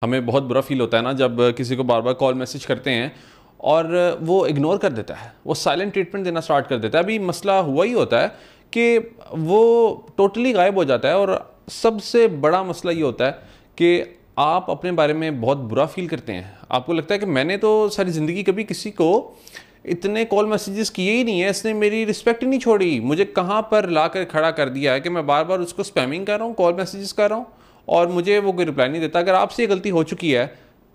हमें बहुत बुरा फील होता है ना जब किसी को बार बार कॉल मैसेज करते हैं और वो इग्नोर कर देता है, वो साइलेंट ट्रीटमेंट देना स्टार्ट कर देता है। अभी मसला हुआ ही होता है कि वो टोटली गायब हो जाता है। और सबसे बड़ा मसला ये होता है कि आप अपने बारे में बहुत बुरा फील करते हैं। आपको लगता है कि मैंने तो सारी ज़िंदगी कभी किसी को इतने कॉल मैसेजेस किए ही नहीं है, इसने मेरी रिस्पेक्ट ही नहीं छोड़ी, मुझे कहाँ पर ला कर खड़ा कर दिया है कि मैं बार बार उसको स्पैमिंग कर रहा हूँ, कॉल मैसेजेस कर रहा हूँ और मुझे वो कोई रिप्लाई नहीं देता। अगर आपसे ये गलती हो चुकी है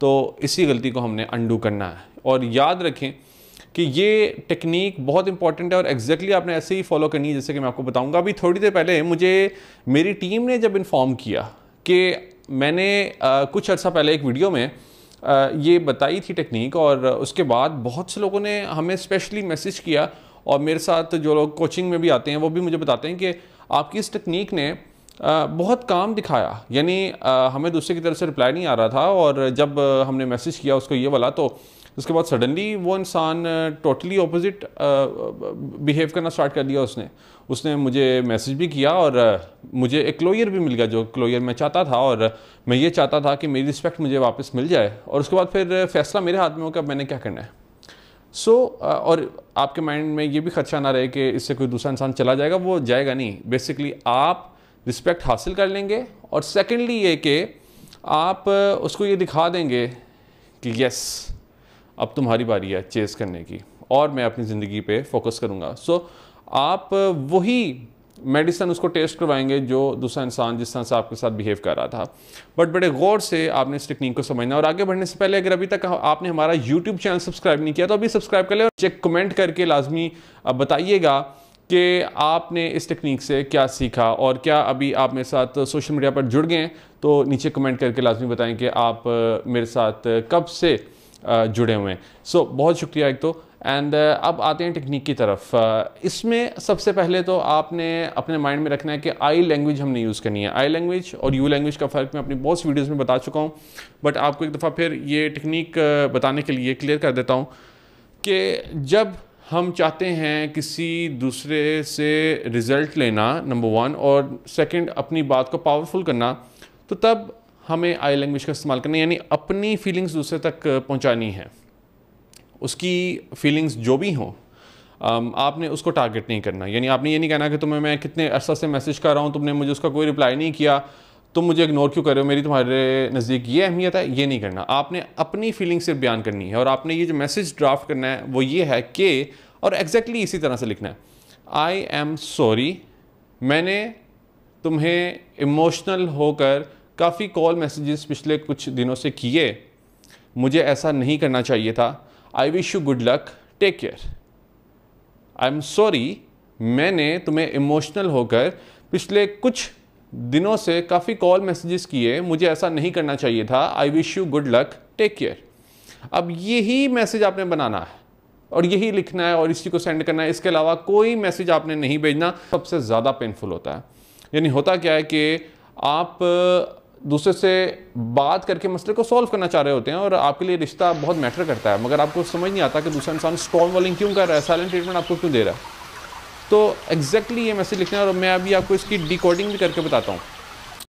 तो इसी गलती को हमने अंडू करना है। और याद रखें कि ये टेक्निक बहुत इंपॉर्टेंट है और एग्जैक्टली आपने ऐसे ही फॉलो करनी है जैसे कि मैं आपको बताऊंगा। अभी थोड़ी देर पहले मुझे मेरी टीम ने जब इन्फॉर्म किया कि मैंने कुछ अर्सा पहले एक वीडियो में ये बताई थी टेक्निक, और उसके बाद बहुत से लोगों ने हमें स्पेशली मैसेज किया और मेरे साथ जो लोग कोचिंग में भी आते हैं वो भी मुझे बताते हैं कि आपकी इस टेक्निक ने बहुत काम दिखाया। यानी हमें दूसरे की तरफ से रिप्लाई नहीं आ रहा था और जब हमने मैसेज किया उसको ये वाला, तो उसके बाद सडनली वो इंसान टोटली ऑपोजिट बिहेव करना स्टार्ट कर दिया। उसने मुझे मैसेज भी किया और मुझे एक क्लोजर भी मिल गया, जो क्लोजर मैं चाहता था। और मैं ये चाहता था कि मेरी रिस्पेक्ट मुझे वापस मिल जाए और उसके बाद फिर फैसला मेरे हाथ में हो कि अब मैंने क्या करना है। और आपके माइंड में ये भी खदशा ना रहे कि इससे कोई दूसरा इंसान चला जाएगा, वो जाएगा नहीं। बेसिकली आप रिस्पेक्ट हासिल कर लेंगे और सेकेंडली ये कि आप उसको ये दिखा देंगे कि यस अब तुम्हारी बारी है चेस करने की और मैं अपनी ज़िंदगी पे फोकस करूँगा। आप वही मेडिसिन उसको टेस्ट करवाएंगे जो दूसरा इंसान जिस तरह से आपके साथ बिहेव कर रहा था। बट बड़े गौर से आपने इस टेक्निक को समझना। और आगे बढ़ने से पहले अगर अभी तक आपने हमारा यूट्यूब चैनल सब्सक्राइब नहीं किया तो अभी सब्सक्राइब कर ले और चेक कमेंट करके लाजमी बताइएगा कि आपने इस टेक्निक से क्या सीखा और क्या अभी आप मेरे साथ सोशल मीडिया पर जुड़ गए हैं तो नीचे कमेंट करके लाजमी बताएं कि आप मेरे साथ कब से जुड़े हुए हैं। बहुत शुक्रिया एक तो। एंड अब आते हैं टेक्निक की तरफ। इसमें सबसे पहले तो आपने अपने माइंड में रखना है कि आई लैंग्वेज हमने यूज़ करनी है। आई लैंग्वेज और यू लैंग्वेज का फ़र्क मैं अपनी बहुत सी वीडियोज़ में बता चुका हूँ, बट आपको एक दफ़ा फिर ये टेक्निक बताने के लिए क्लियर कर देता हूँ कि जब हम चाहते हैं किसी दूसरे से रिज़ल्ट लेना नंबर वन, और सेकंड अपनी बात को पावरफुल करना, तो तब हमें आई लैंग्वेज का इस्तेमाल करना है। यानी अपनी फीलिंग्स दूसरे तक पहुंचानी है। उसकी फीलिंग्स जो भी हों आपने उसको टारगेट नहीं करना। यानी आपने ये नहीं कहना कि तुम्हें मैं कितने अर्सा से मैसेज कर रहा हूँ, तुमने मुझे उसका कोई रिप्लाई नहीं किया, तुम मुझे इग्नोर क्यों कर रहे हो, मेरी तुम्हारे नज़दीक ये अहमियत है। ये नहीं करना। आपने अपनी फीलिंग सिर्फ बयान करनी है और आपने ये जो मैसेज ड्राफ्ट करना है वो ये है कि, और एग्जैक्टली इसी तरह से लिखना है, आई एम सॉरी, मैंने तुम्हें इमोशनल होकर काफ़ी कॉल मैसेजेस पिछले कुछ दिनों से किए, मुझे ऐसा नहीं करना चाहिए था। I wish you good luck, take care. I am sorry, मैंने तुम्हें इमोशनल होकर पिछले कुछ दिनों से काफ़ी कॉल मैसेजेस किए, मुझे ऐसा नहीं करना चाहिए था। I wish you good luck, take care. अब यही मैसेज आपने बनाना है और यही लिखना है और इसी को सेंड करना है। इसके अलावा कोई मैसेज आपने नहीं भेजना। सबसे ज़्यादा पेनफुल होता है। यानी होता क्या है कि आप दूसरे से बात करके मसले को सॉल्व करना चाह रहे होते हैं और आपके लिए रिश्ता बहुत मैटर करता है, मगर आपको समझ नहीं आता कि दूसरा इंसान स्टॉर्म वॉलिंग क्यों कर रहा है, साइलेंट ट्रीटमेंट आपको क्यों दे रहा है। तो एग्जैक्टली ये मैसेज लिखना है और मैं अभी आपको इसकी डिकोडिंग भी करके बताता हूँ।